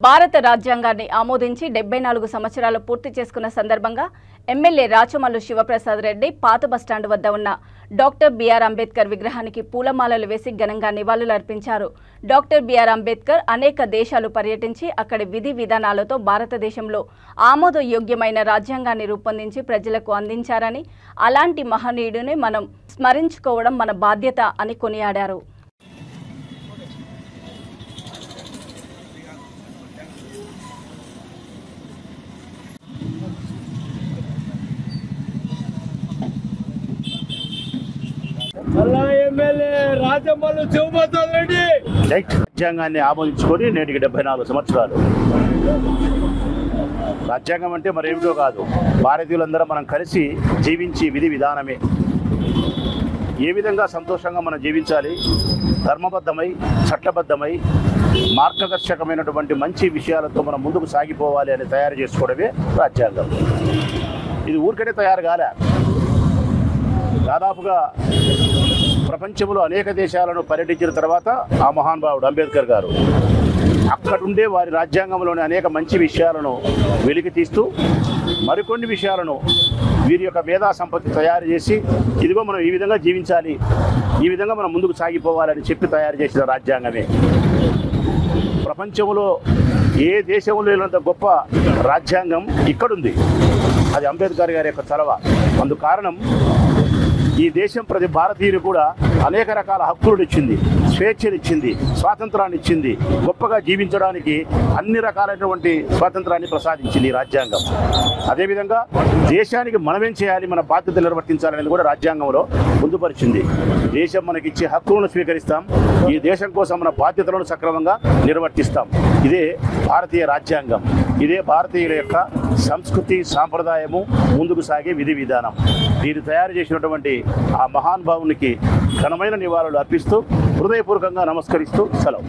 భారత రాజ్యాంగాన్ని ఆమోదించి 74 సంవత్సరాలు పూర్తి చేసుకున్న సందర్భంగా ఎమ్మెల్యే రాచమల్లు శివప్రసాద్ రెడ్డి పాత బస్టాండ్ వద్ద ఉన్న డాక్టర్ బిఆర్ అంబేద్కర్ విగ్రహానికి పూలమాలలు వేసి ఘనంగా నివాళులర్పించారు. డాక్టర్ బిఆర్ అంబేద్కర్ అనేక దేశాలు పర్యటించి అక్కడి విధి విధానాలతో భారతదేశంలో ఆమోదయోగ్యమైన రాజ్యాంగాన్ని రూపొందించి ప్రజలకు అందించారని, అలాంటి మహనీయుడిని మనం స్మరించుకోవడం మన బాధ్యత అని కొనియాడారు. రాజ్యాంగాన్ని ఆమోదించుకొని నేటికి 74 సంవత్సరాలు. రాజ్యాంగం అంటే మరేమిటో కాదు, భారతీయులందరం మనం కలిసి జీవించి విధి విధానమే. ఏ విధంగా సంతోషంగా మనం జీవించాలి, ధర్మబద్ధమై చట్టబద్ధమై మార్గదర్శకమైనటువంటి మంచి విషయాలతో మనం ముందుకు సాగిపోవాలి అని తయారు చేసుకోవడమే రాజ్యాంగం. ఇది ఊరికనే తయారు కాలే. దాదాపుగా ప్రపంచంలో అనేక దేశాలను పర్యటించిన తర్వాత ఆ మహానుభావుడు అంబేద్కర్ గారు అక్కడుండే వారి రాజ్యాంగంలోని అనేక మంచి విషయాలను వెలికి తీస్తూ మరికొన్ని విషయాలను వీరి యొక్క మేధా సంపత్తి తయారు చేసి, ఇదిగో మనం ఈ విధంగా జీవించాలి, ఈ విధంగా మనం ముందుకు సాగిపోవాలని చెప్పి తయారు చేసిన రాజ్యాంగమే. ప్రపంచంలో ఏ దేశంలో లేనంత గొప్ప రాజ్యాంగం ఇక్కడుంది. అది అంబేద్కర్ గారి యొక్క చలవ. అందుకు కారణం ఈ దేశం ప్రతి భారతీయులు కూడా అనేక రకాల హక్కులను ఇచ్చింది, స్వేచ్ఛనిచ్చింది, స్వాతంత్రాన్ని ఇచ్చింది. గొప్పగా జీవించడానికి అన్ని రకాలైనటువంటి స్వాతంత్రాన్ని ప్రసాదించింది ఈ రాజ్యాంగం. అదేవిధంగా దేశానికి మనమేం చేయాలి, మన బాధ్యత నిర్వర్తించాలనేది కూడా రాజ్యాంగంలో పొందుపరిచింది. దేశం మనకిచ్చే హక్కులను స్వీకరిస్తాం, ఈ దేశం కోసం మన బాధ్యతలను సక్రమంగా నిర్వర్తిస్తాం. ఇదే భారతీయ రాజ్యాంగం. ఇదే భారతీయుల యొక్క సంస్కృతి, సాంప్రదాయము, ముందుకు సాగే విధి విధానం. దీన్ని తయారు చేసినటువంటి ఆ మహానుభావునికి ఘనమైన నివాళులు అర్పిస్తూ హృదయపూర్వకంగా నమస్కరిస్తూ సెలవు.